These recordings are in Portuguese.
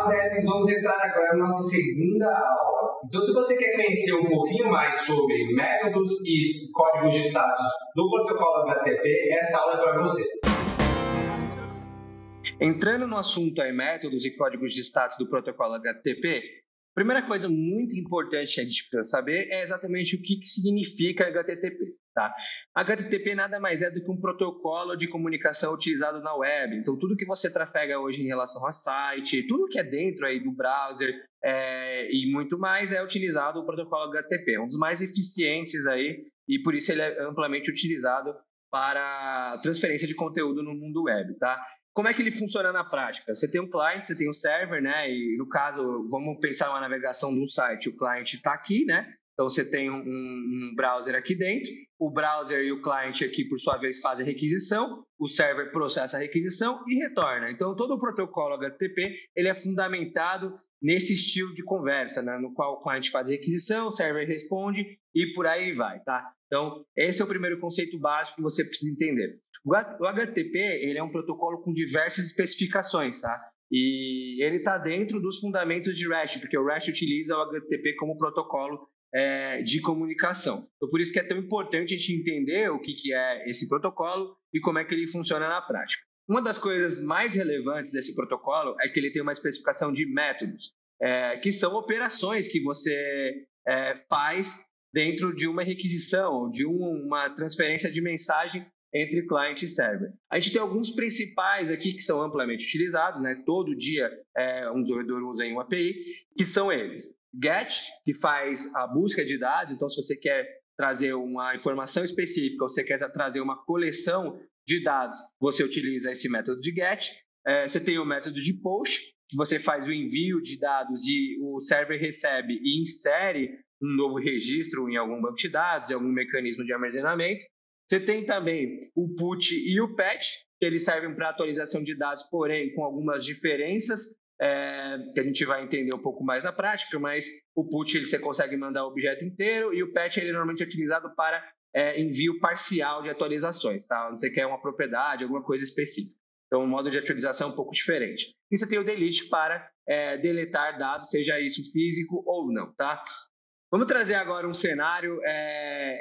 Fala, Denis, vamos entrar agora na nossa segunda aula. Então, se você quer conhecer um pouquinho mais sobre métodos e códigos de status do protocolo HTTP, essa aula é para você. Entrando no assunto aí, métodos e códigos de status do protocolo HTTP, a primeira coisa muito importante que a gente precisa saber é exatamente o que significa HTTP. Tá? HTTP nada mais é do que um protocolo de comunicação utilizado na web. Então, tudo que você trafega hoje em relação a site, tudo que é dentro aí do browser e muito mais é utilizado o protocolo HTTP. É um dos mais eficientes aí e por isso ele é amplamente utilizado para transferência de conteúdo no mundo web. Tá? Como é que ele funciona na prática? Você tem um client, você tem um server, né? E no caso, vamos pensar uma navegação de um site, o client está aqui, né? Então, você tem um browser aqui dentro, o browser e o client aqui, por sua vez, fazem a requisição, o server processa a requisição e retorna. Então, todo o protocolo HTTP ele é fundamentado nesse estilo de conversa, né? No qual o client faz a requisição, o server responde e por aí vai, tá? Então, esse é o primeiro conceito básico que você precisa entender. O HTTP ele é um protocolo com diversas especificações, tá? E ele está dentro dos fundamentos de REST, porque o REST utiliza o HTTP como protocolo de comunicação. Então, por isso que é tão importante a gente entender o que é esse protocolo e como é que ele funciona na prática. Uma das coisas mais relevantes desse protocolo é que ele tem uma especificação de métodos, que são operações que você faz dentro de uma requisição, de uma transferência de mensagem entre client e server. A gente tem alguns principais aqui que são amplamente utilizados, né? Todo dia um desenvolvedor usa em uma API, que são eles. GET, que faz a busca de dados, então se você quer trazer uma informação específica, ou você quer trazer uma coleção de dados, você utiliza esse método de GET. Você tem o método de POST, que você faz o envio de dados e o server recebe e insere um novo registro em algum banco de dados, em algum mecanismo de armazenamento. Você tem também o PUT e o PATCH, que eles servem para atualização de dados, porém com algumas diferenças, que a gente vai entender um pouco mais na prática, mas o PUT você consegue mandar o objeto inteiro e o PATCH ele normalmente é utilizado para envio parcial de atualizações, tá? Onde você quer uma propriedade, alguma coisa específica. Então, o modo de atualização é um pouco diferente. E você tem o delete para deletar dados, seja isso físico ou não, tá? Vamos trazer agora um cenário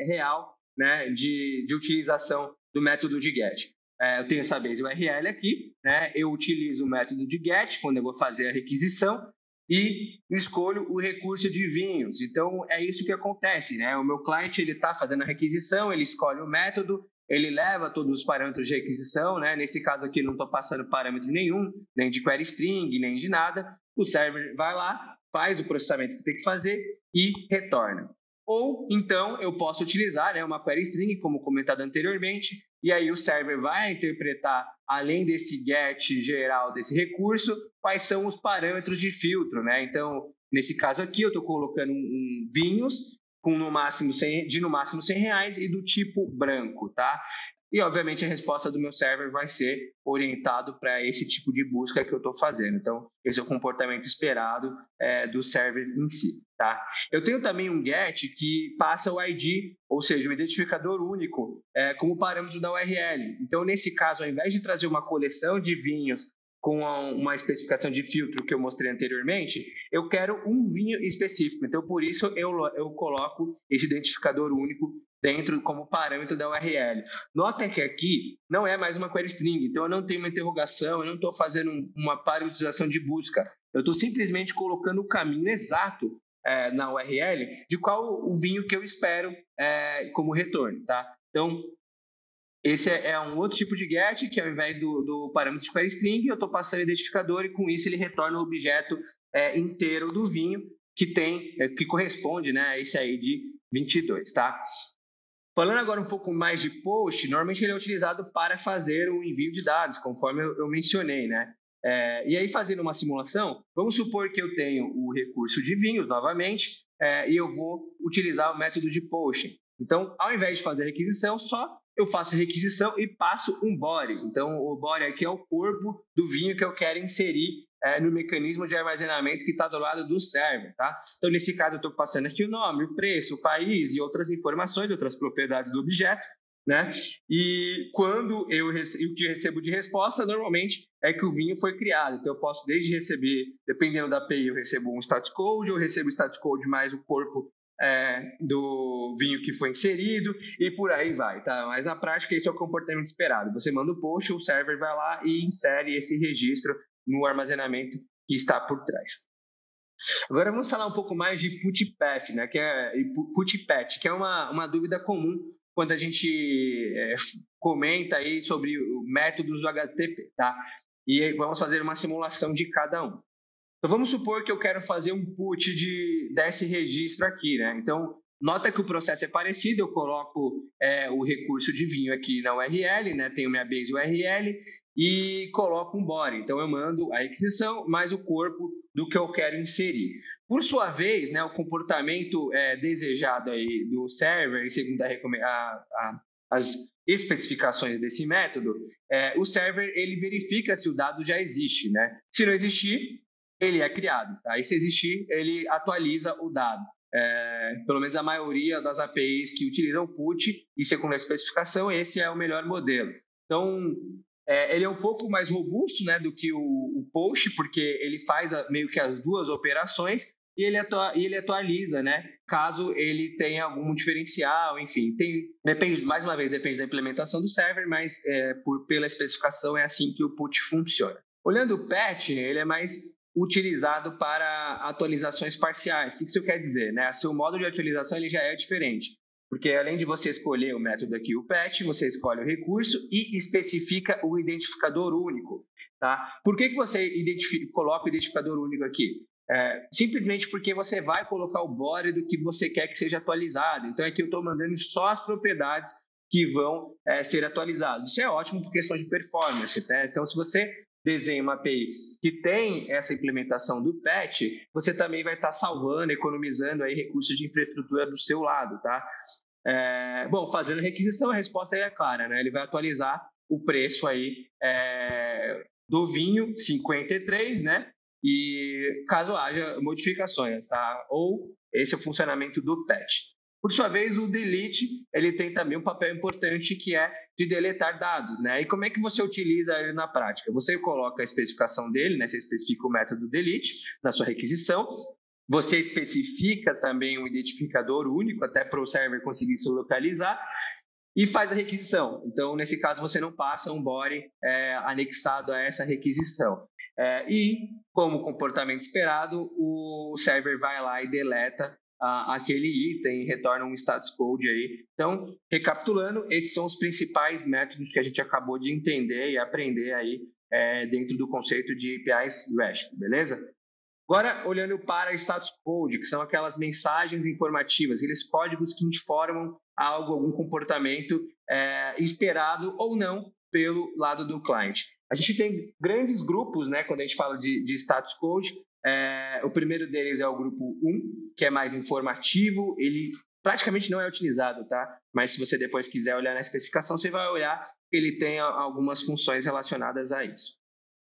real, né, de utilização do método de GET. Eu tenho essa base URL aqui, né, eu utilizo o método de GET quando eu vou fazer a requisição e escolho o recurso de vinhos. Então, é isso que acontece, né? O meu cliente está fazendo a requisição, ele escolhe o método, ele leva todos os parâmetros de requisição, né? Nesse caso aqui, não estou passando parâmetro nenhum, nem de query string, nem de nada. O server vai lá, faz o processamento que tem que fazer e retorna. Ou, então, eu posso utilizar uma query string, como comentado anteriormente, e aí o server vai interpretar, além desse get geral desse recurso, quais são os parâmetros de filtro, né? Então, nesse caso aqui, eu estou colocando um vinhos com no máximo 100 reais e do tipo branco, tá? E, obviamente, a resposta do meu server vai ser orientado para esse tipo de busca que eu estou fazendo. Então, esse é o comportamento esperado do server em si, tá? Eu tenho também um GET que passa o ID, ou seja, o identificador único, como parâmetro da URL. Então, nesse caso, ao invés de trazer uma coleção de vinhos com uma especificação de filtro que eu mostrei anteriormente, eu quero um vinho específico. Então, por isso, eu coloco esse identificador único dentro como parâmetro da URL. Nota que aqui não é mais uma query string, então eu não tenho uma interrogação, eu não estou fazendo uma parametrização de busca. Eu estou simplesmente colocando o caminho exato na URL de qual o vinho que eu espero como retorno, tá? Então, esse é um outro tipo de GET, que ao invés do parâmetro de query string, eu estou passando o identificador e com isso ele retorna o objeto inteiro do vinho que corresponde, né, a esse aí de 22, tá? Falando agora um pouco mais de POST, normalmente ele é utilizado para fazer o envio de dados, conforme eu mencionei, né? E aí, fazendo uma simulação, vamos supor que eu tenho o recurso de vinhos, novamente, e eu vou utilizar o método de POST. Então, ao invés de fazer a requisição, só eu faço a requisição e passo um body. Então, o body aqui é o corpo do vinho que eu quero inserir no mecanismo de armazenamento que está do lado do server, tá? Então, nesse caso, eu estou passando aqui o nome, o preço, o país e outras informações, outras propriedades do objeto. né? E quando o que eu recebo de resposta, normalmente é que o vinho foi criado. Então eu posso desde receber, dependendo da API, eu recebo um status code, eu recebo o status code mais o corpo do vinho que foi inserido e por aí vai, tá? Mas na prática esse é o comportamento esperado. Você manda o post, o server vai lá e insere esse registro no armazenamento que está por trás. Agora vamos falar um pouco mais de put-patch, né? Put-patch, que é uma dúvida comum quando a gente comenta aí sobre métodos do HTTP, tá? E aí vamos fazer uma simulação de cada um. Então vamos supor que eu quero fazer um put desse registro aqui, né? Então nota que o processo é parecido, eu coloco o recurso de vinho aqui na URL, né? Tenho minha base URL e coloco um body. Então eu mando a requisição mais o corpo do que eu quero inserir. Por sua vez, né, o comportamento desejado aí do server, segundo as especificações desse método, o server ele verifica se o dado já existe, né? Se não existir, ele é criado, tá? E se existir, ele atualiza o dado. Pelo menos a maioria das APIs que utilizam o put, e segundo a especificação, esse é o melhor modelo. Então, ele é um pouco mais robusto, né, do que o post, porque ele faz meio que as duas operações e ele atualiza, né, caso ele tenha algum diferencial, enfim. Mais uma vez, depende da implementação do server, mas pela especificação é assim que o put funciona. Olhando o patch, ele é mais utilizado para atualizações parciais. O que isso quer dizer? Né? Seu modo de atualização ele já é diferente. Porque além de você escolher o método aqui, o patch, você escolhe o recurso e especifica o identificador único. Tá? Por que você coloca o identificador único aqui? Simplesmente porque você vai colocar o body do que você quer que seja atualizado. Então aqui eu estou mandando só as propriedades que vão ser atualizadas. Isso é ótimo por questões de performance. Tá? Então se você desenha uma API que tem essa implementação do patch, você também vai estar salvando, economizando aí recursos de infraestrutura do seu lado, tá? Bom, fazendo requisição, a resposta é clara, né? Ele vai atualizar o preço aí do vinho 53, né? E caso haja modificações, tá? Ou esse é o funcionamento do patch. Por sua vez, o delete, ele tem também um papel importante que é de deletar dados, né? E como é que você utiliza ele na prática? Você coloca a especificação dele, né? Você especifica o método delete na sua requisição, você especifica também um identificador único, até para o server conseguir se localizar, e faz a requisição. Então, nesse caso, você não passa um body anexado a essa requisição. E, como comportamento esperado, o server vai lá e deleta aquele item e retorna um status code aí. Então, recapitulando, esses são os principais métodos que a gente acabou de entender e aprender aí dentro do conceito de APIs REST, beleza? Agora, olhando para status code, que são aquelas mensagens informativas, aqueles códigos que informam algum comportamento esperado ou não pelo lado do cliente. A gente tem grandes grupos, né, quando a gente fala de status code. O primeiro deles é o grupo 1, que é mais informativo, ele praticamente não é utilizado, tá? Mas se você depois quiser olhar na especificação, você vai olhar que ele tem algumas funções relacionadas a isso.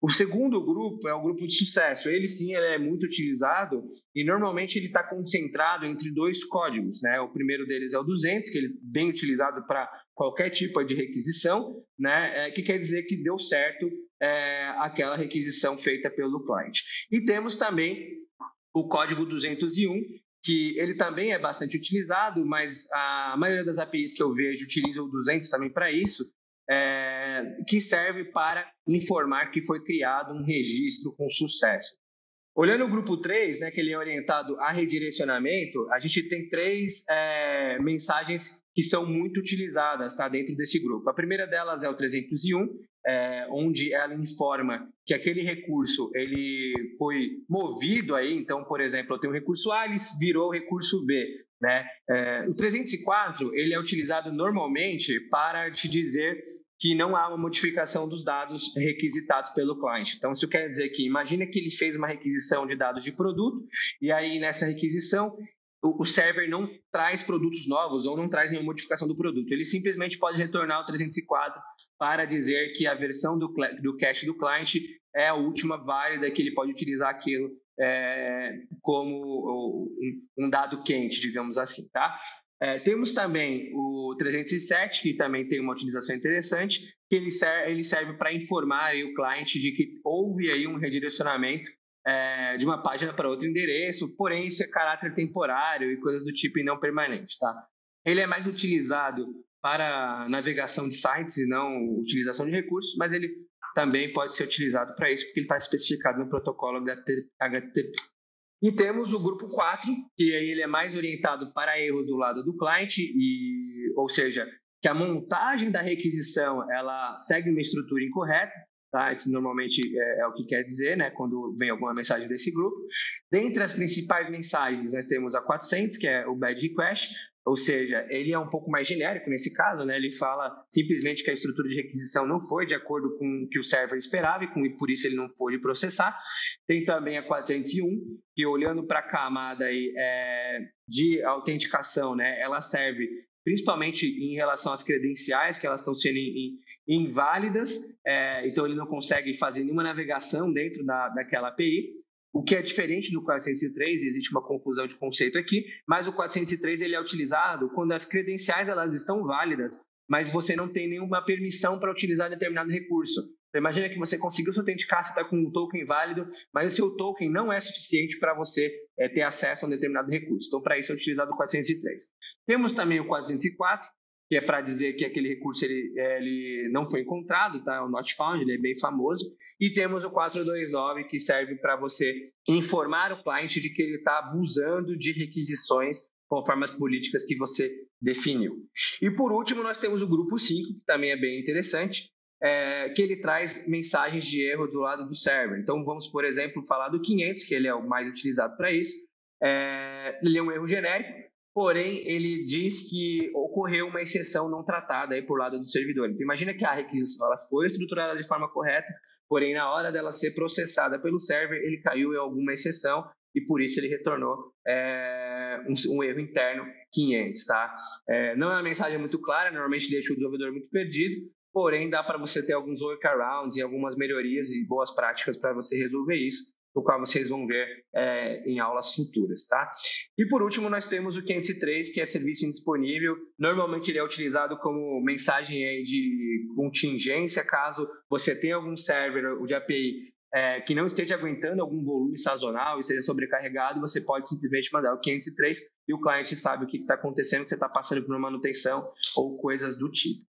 O segundo grupo é o grupo de sucesso. Ele sim, ele é muito utilizado e normalmente ele está concentrado entre dois códigos, né? O primeiro deles é o 200, que ele é bem utilizado para qualquer tipo de requisição, né? Que quer dizer que deu certo aquela requisição feita pelo cliente. E temos também o código 201, que ele também é bastante utilizado, mas a maioria das APIs que eu vejo utiliza o 200 também para isso, que serve para informar que foi criado um registro com sucesso. Olhando o grupo 3, né, que ele é orientado a redirecionamento, a gente tem 3 mensagens que são muito utilizadas, tá, dentro desse grupo. A primeira delas é o 301, onde ela informa que aquele recurso ele foi movido aí. Então, por exemplo, eu tenho um recurso A, ele virou o recurso B, né? O 304 ele é utilizado normalmente para te dizer que não há uma modificação dos dados requisitados pelo cliente. Então, isso quer dizer que, imagina que ele fez uma requisição de dados de produto, e aí nessa requisição, o server não traz produtos novos ou não traz nenhuma modificação do produto. Ele simplesmente pode retornar o 304 para dizer que a versão do cache do cliente é a última válida, que ele pode utilizar aquilo como um dado quente, digamos assim, tá? Temos também o 307, que também tem uma utilização interessante, que ele serve para informar aí o cliente de que houve aí um redirecionamento de uma página para outro endereço, porém isso é caráter temporário e coisas do tipo e não permanente, tá? Ele é mais utilizado para navegação de sites e não utilização de recursos, mas ele também pode ser utilizado para isso, porque ele está especificado no protocolo HTTP. E temos o grupo 4, que aí ele é mais orientado para erros do lado do cliente, ou seja, que a montagem da requisição ela segue uma estrutura incorreta, tá? Isso normalmente é o que quer dizer, né, quando vem alguma mensagem desse grupo. Dentre as principais mensagens, nós temos a 400, que é o bad request, ou seja, ele é um pouco mais genérico nesse caso, né? Ele fala simplesmente que a estrutura de requisição não foi de acordo com o que o server esperava e por isso ele não pôde processar. Tem também a 401, que olhando para a camada aí, de autenticação, né? Ela serve principalmente em relação às credenciais, que elas estão sendo inválidas, então ele não consegue fazer nenhuma navegação dentro daquela API. O que é diferente do 403, existe uma confusão de conceito aqui, mas o 403 ele é utilizado quando as credenciais elas estão válidas, mas você não tem nenhuma permissão para utilizar determinado recurso. Então, imagina que você conseguiu se autenticar, você está com um token válido, mas o seu token não é suficiente para você ter acesso a um determinado recurso. Então, para isso é utilizado o 403. Temos também o 404, que é para dizer que aquele recurso ele não foi encontrado, tá? O not found, ele é bem famoso. E temos o 429, que serve para você informar o cliente de que ele está abusando de requisições conforme as políticas que você definiu. E por último, nós temos o grupo 5, que também é bem interessante, que ele traz mensagens de erro do lado do server. Então, vamos, por exemplo, falar do 500, que ele é o mais utilizado para isso. Ele é um erro genérico, porém, ele diz que ocorreu uma exceção não tratada aí por lado do servidor. Então, imagina que a requisição ela foi estruturada de forma correta, porém, na hora dela ser processada pelo server, ele caiu em alguma exceção e, por isso, ele retornou um erro interno 500, tá? Não é uma mensagem muito clara, normalmente deixa o desenvolvedor muito perdido, porém, dá para você ter alguns workarounds e algumas melhorias e boas práticas para você resolver isso, o qual vocês vão ver em aulas futuras, tá? E por último, nós temos o 503, que é serviço indisponível. Normalmente ele é utilizado como mensagem aí de contingência, caso você tenha algum server de API que não esteja aguentando algum volume sazonal e seja sobrecarregado, você pode simplesmente mandar o 503 e o cliente sabe o que está acontecendo, que você está passando por uma manutenção ou coisas do tipo.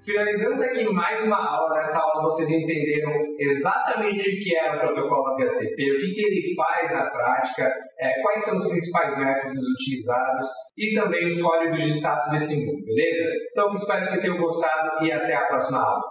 Finalizamos aqui mais uma aula. Nessa aula vocês entenderam exatamente o que é o protocolo HTTP, o que ele faz na prática, quais são os principais métodos utilizados e também os códigos de status desse mundo, beleza? Então espero que vocês tenham gostado e até a próxima aula.